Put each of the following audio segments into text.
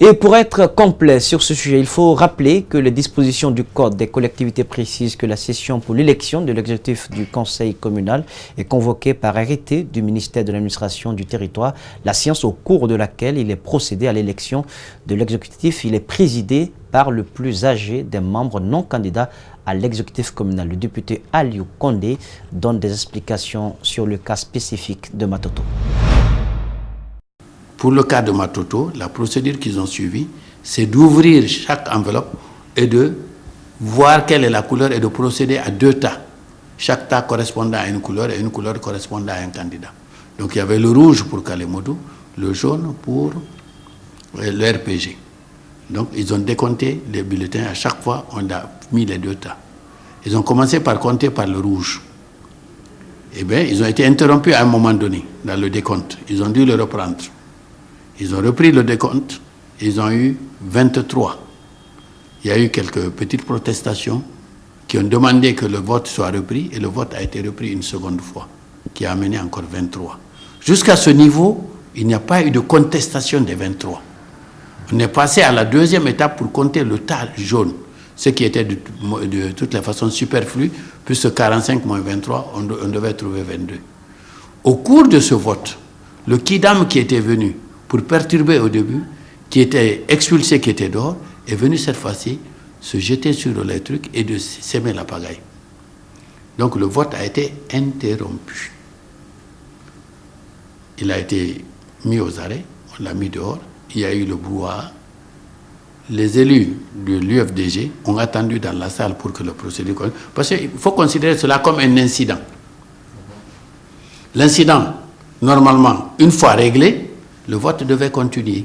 Et pour être complet sur ce sujet, il faut rappeler que les dispositions du Code des collectivités précisent que la session pour l'élection de l'exécutif du Conseil communal est convoquée par arrêté du ministère de l'administration du territoire. La séance au cours de laquelle il est procédé à l'élection de l'exécutif, il est présidé par le plus âgé des membres non candidats à l'exécutif communal. Le député Aliou Condé donne des explications sur le cas spécifique de Matoto. Pour le cas de Matoto, la procédure qu'ils ont suivie, c'est d'ouvrir chaque enveloppe et de voir quelle est la couleur et de procéder à 2 tas. Chaque tas correspondant à une couleur et une couleur correspondant à un candidat. Donc il y avait le rouge pour Kalemodou, le jaune pour le RPG. Donc ils ont décompté les bulletins. À chaque fois, on a mis les 2 tas. Ils ont commencé par compter par le rouge. Eh bien, ils ont été interrompus à un moment donné dans le décompte. Ils ont dû le reprendre. Ils ont repris le décompte. Ils ont eu 23. Il y a eu quelques petites protestations qui ont demandé que le vote soit repris et le vote a été repris une seconde fois, qui a amené encore 23. Jusqu'à ce niveau, il n'y a pas eu de contestation des 23. On est passé à la 2e étape pour compter le tas jaune, ce qui était de toutes les façons superflu, puisque 45 moins 23, on devait trouver 22. Au cours de ce vote, le kidam qui était venu pour perturber au début, qui était expulsé, qui était dehors, est venu cette fois-ci se jeter sur les trucs et de s'aimer la pagaille. Donc le vote a été interrompu. Il a été mis aux arrêts, on l'a mis dehors, il y a eu le brouhaha. Les élus de l'UFDG ont attendu dans la salle pour que le procédure... Parce qu'il faut considérer cela comme un incident. L'incident, normalement, une fois réglé, le vote devait continuer.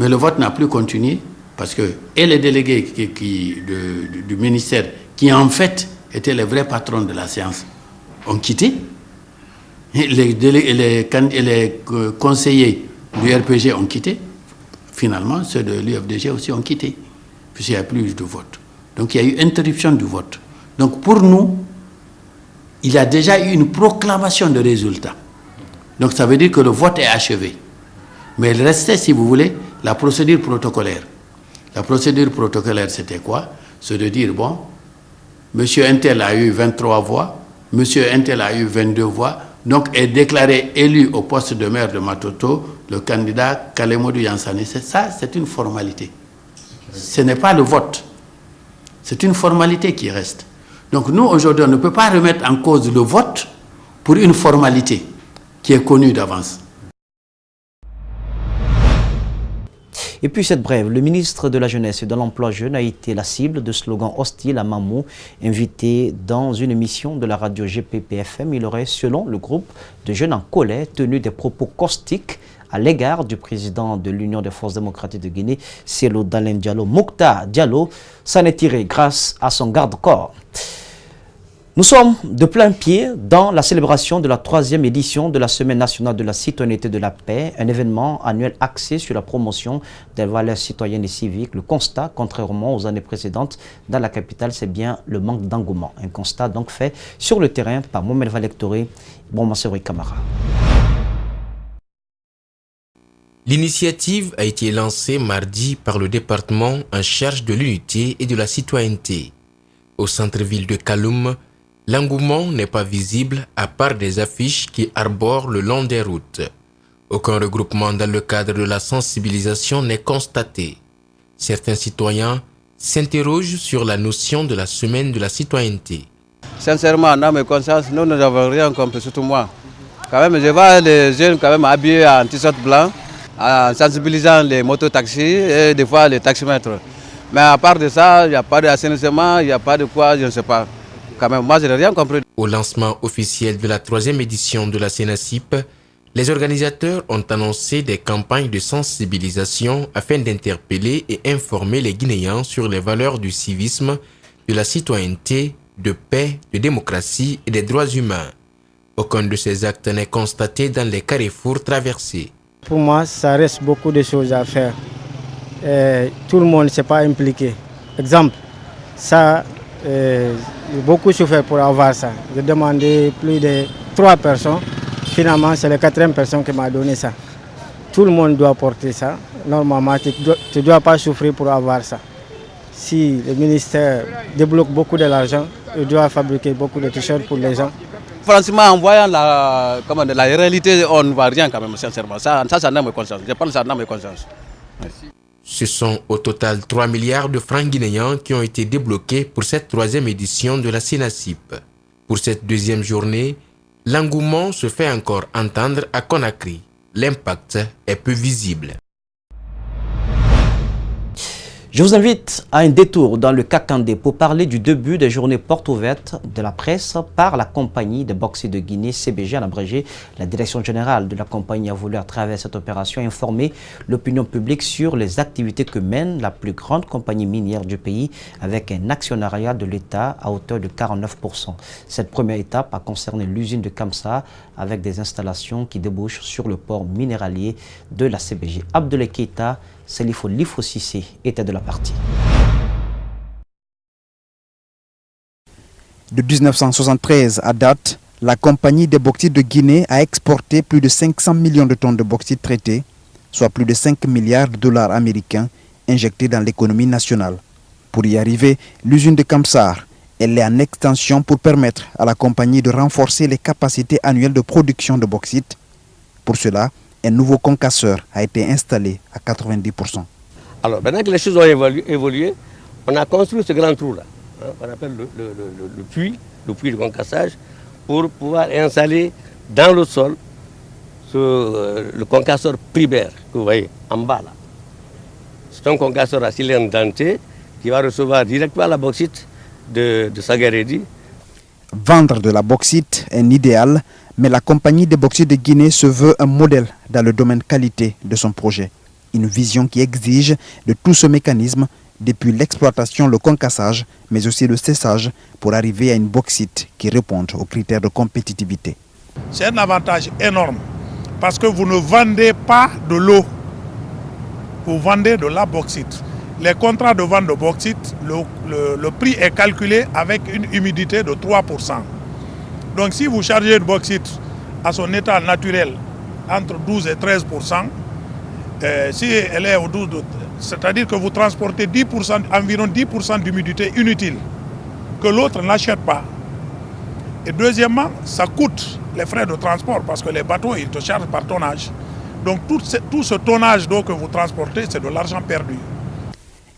Mais le vote n'a plus continué parce que et les délégués du ministère, qui en fait étaient les vrais patrons de la séance, ont quitté. Et les conseillers du RPG ont quitté. Finalement, ceux de l'UFDG aussi ont quitté, puisqu'il n'y a plus de vote. Donc il y a eu interruption du vote. Donc pour nous, il y a déjà eu une proclamation de résultat. Donc ça veut dire que le vote est achevé. Mais il restait, si vous voulez, la procédure protocolaire. La procédure protocolaire, c'était quoi? C'est de dire, bon, monsieur Intel a eu 23 voix, monsieur Intel a eu 22 voix, donc est déclaré élu au poste de maire de Matoto le candidat Kalemodou Yansane. Ça, c'est une formalité. Ce n'est pas le vote. C'est une formalité qui reste. Donc nous, aujourd'hui, on ne peut pas remettre en cause le vote pour une formalité qui est connue d'avance. Et puis cette brève, le ministre de la Jeunesse et de l'Emploi jeune a été la cible de slogans hostiles à Mamou. Invité dans une émission de la radio GPPFM, il aurait, selon le groupe de jeunes en colère, tenu des propos caustiques à l'égard du président de l'Union des forces démocratiques de Guinée, Cellou Dalein Diallo. Mokhtar Diallo s'en est tiré grâce à son garde-corps. Nous sommes de plein pied dans la célébration de la 3e édition de la Semaine nationale de la citoyenneté et de la paix, un événement annuel axé sur la promotion des valeurs citoyennes et civiques. Le constat, contrairement aux années précédentes dans la capitale, c'est bien le manque d'engouement. Un constat donc fait sur le terrain par Mohamed Valectoré et Bonmassori Kamara. L'initiative a été lancée mardi par le département en charge de l'unité et de la citoyenneté. Au centre-ville de Kaloum, l'engouement n'est pas visible à part des affiches qui arborent le long des routes. Aucun regroupement dans le cadre de la sensibilisation n'est constaté. Certains citoyens s'interrogent sur la notion de la semaine de la citoyenneté. Sincèrement, dans mes consciences, nous n'avons rien compris, surtout moi. Quand même, je vois les jeunes quand même habillés en t-shirt blanc, en sensibilisant les mototaxis et des fois les taximètres. Mais à part de ça, il n'y a pas d'assainissement, il n'y a pas de quoi, je ne sais pas. Quand même, moi, je n'ai rien compris. Au lancement officiel de la 3e édition de la CENACIP, les organisateurs ont annoncé des campagnes de sensibilisation afin d'interpeller et informer les Guinéens sur les valeurs du civisme, de la citoyenneté, de paix, de démocratie et des droits humains. Aucun de ces actes n'est constaté dans les carrefours traversés. Pour moi, ça reste beaucoup de choses à faire. Tout le monde ne s'est pas impliqué. Exemple, ça... beaucoup souffert pour avoir ça. J'ai demandé plus de 3 personnes. Finalement, c'est la 4e personne qui m'a donné ça. tout le monde doit porter ça. Normalement, tu ne dois pas souffrir pour avoir ça. Si le ministère débloque beaucoup de l'argent, il doit fabriquer beaucoup de t-shirts pour les gens. Franchement, en voyant la réalité, on ne voit rien quand même, sincèrement. Ça n'a pas conscience. Je parle ça n'a pas conscience. Ce sont au total 3 milliards de francs guinéens qui ont été débloqués pour cette 3e édition de la SENASIP. Pour cette 2e journée, l'engouement se fait encore entendre à Conakry. L'impact est peu visible. Je vous invite à un détour dans le Kakandé pour parler du début des journées portes ouvertes de la presse par la compagnie de bauxite de Guinée, CBG en abrégé. La direction générale de la compagnie a voulu à travers cette opération informer l'opinion publique sur les activités que mène la plus grande compagnie minière du pays avec un actionnariat de l'État à hauteur de 49%. Cette première étape a concerné l'usine de Kamsa avec des installations qui débouchent sur le port minéralier de la CBG. Abdoulaye Keita, Salifo Lifo-Sissé était de la partie. De 1973 à date, la compagnie des bauxites de Guinée a exporté plus de 500 millions de tonnes de bauxite traité, soit plus de 5 milliards de dollars américains injectés dans l'économie nationale. Pour y arriver, l'usine de Kamsar, elle est en extension pour permettre à la compagnie de renforcer les capacités annuelles de production de bauxite. Pour cela, un nouveau concasseur a été installé à 90%. Alors, maintenant que les choses ont évolué, on a construit ce grand trou-là, on appelle le puits de concassage, pour pouvoir installer dans le sol le concasseur primaire que vous voyez en bas là. C'est un concasseur à cylindre denté qui va recevoir directement la bauxite de Sagaredi. Vendre de la bauxite est un idéal, mais la compagnie des bauxites de Guinée se veut un modèle dans le domaine qualité de son projet. Une vision qui exige de tout ce mécanisme, depuis l'exploitation, le concassage, mais aussi le séchage, pour arriver à une bauxite qui réponde aux critères de compétitivité. C'est un avantage énorme, parce que vous ne vendez pas de l'eau, vous vendez de la bauxite. Les contrats de vente de bauxite, le prix est calculé avec une humidité de 3%. Donc si vous chargez une bauxite à son état naturel entre 12 et 13%, si elle est au 12, c'est-à-dire que vous transportez 10%, environ 10% d'humidité inutile, que l'autre n'achète pas. Et deuxièmement, ça coûte les frais de transport parce que les bateaux, ils te chargent par tonnage. Donc tout ce tonnage d'eau que vous transportez, c'est de l'argent perdu.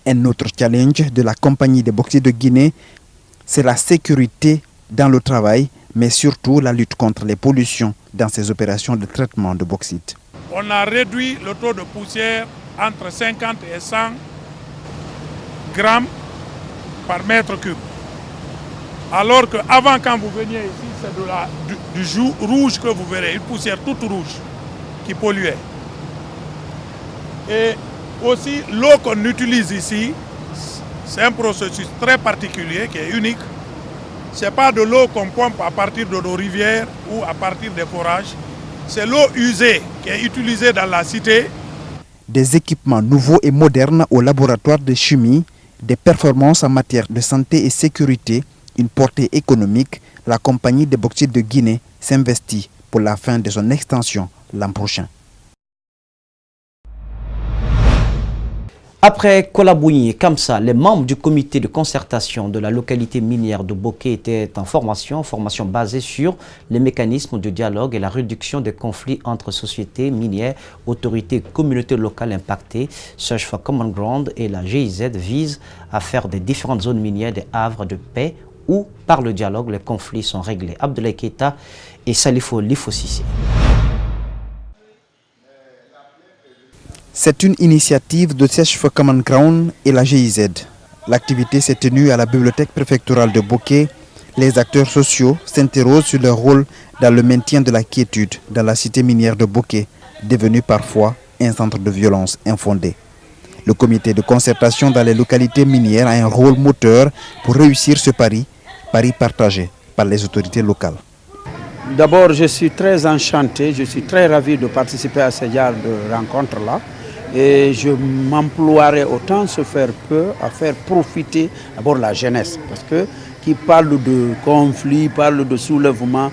Un autre challenge de la compagnie des bauxites de Guinée, c'est la sécurité dans le travail, mais surtout la lutte contre les pollutions dans ces opérations de traitement de bauxite. On a réduit le taux de poussière entre 50 et 100 grammes par mètre cube. Alors qu'avant, quand vous veniez ici, c'est du jour rouge que vous verrez, une poussière toute rouge qui polluait. Et aussi, l'eau qu'on utilise ici, c'est un processus très particulier qui est unique. Ce n'est pas de l'eau qu'on pompe à partir de nos rivières ou à partir des forages. C'est l'eau usée qui est utilisée dans la cité. Des équipements nouveaux et modernes au laboratoire de chimie, des performances en matière de santé et sécurité, une portée économique, la compagnie des bauxites de Guinée s'investit pour la fin de son extension l'an prochain. Après Kolabouyi et Kamsa, les membres du comité de concertation de la localité minière de Boké étaient en formation basée sur les mécanismes de dialogue et la réduction des conflits entre sociétés minières, autorités et communautés locales impactées. Search for Common Ground et la GIZ visent à faire des différentes zones minières des havres de paix où, par le dialogue, les conflits sont réglés. Abdoulaye Keita et Salifo Lifo-Sissé. C'est une initiative de Search for Common Ground et la GIZ. L'activité s'est tenue à la bibliothèque préfectorale de Boké. Les acteurs sociaux s'interrogent sur leur rôle dans le maintien de la quiétude dans la cité minière de Boké, devenue parfois un centre de violence infondée. Le comité de concertation dans les localités minières a un rôle moteur pour réussir ce pari partagé par les autorités locales. D'abord, je suis très enchanté, je suis très ravi de participer à ce genre de rencontre-là. Et je m'emploierai autant se faire peu à faire profiter d'abord la jeunesse. Parce que qui parle de conflit, parle de soulèvement,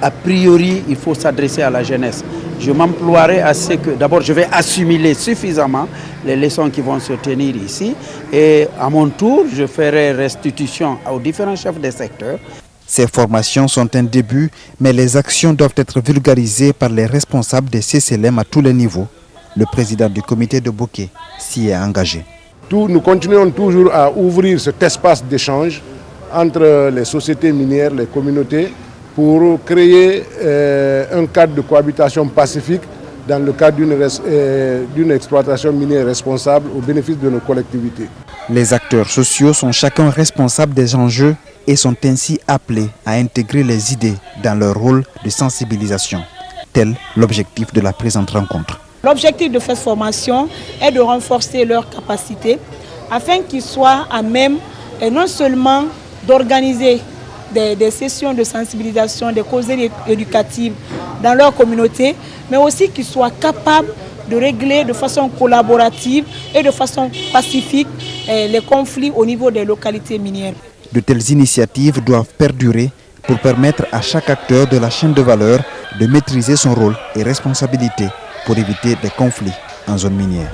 a priori, il faut s'adresser à la jeunesse. je m'emploierai à ce que, d'abord, je vais assimiler suffisamment les leçons qui vont se tenir ici. Et à mon tour, je ferai restitution aux différents chefs des secteurs. Ces formations sont un début, mais les actions doivent être vulgarisées par les responsables des CCLM à tous les niveaux. Le président du comité de Boké s'y est engagé. Nous continuons toujours à ouvrir cet espace d'échange entre les sociétés minières, les communautés, pour créer un cadre de cohabitation pacifique dans le cadre d'une exploitation minière responsable au bénéfice de nos collectivités. Les acteurs sociaux sont chacun responsable des enjeux et sont ainsi appelés à intégrer les idées dans leur rôle de sensibilisation. Tel l'objectif de la présente rencontre. L'objectif de cette formation est de renforcer leurs capacités afin qu'ils soient à même non seulement d'organiser des sessions de sensibilisation, des causeries éducatives dans leur communauté, mais aussi qu'ils soient capables de régler de façon collaborative et de façon pacifique les conflits au niveau des localités minières. De telles initiatives doivent perdurer pour permettre à chaque acteur de la chaîne de valeur de maîtriser son rôle et responsabilité pour éviter des conflits en zone minière.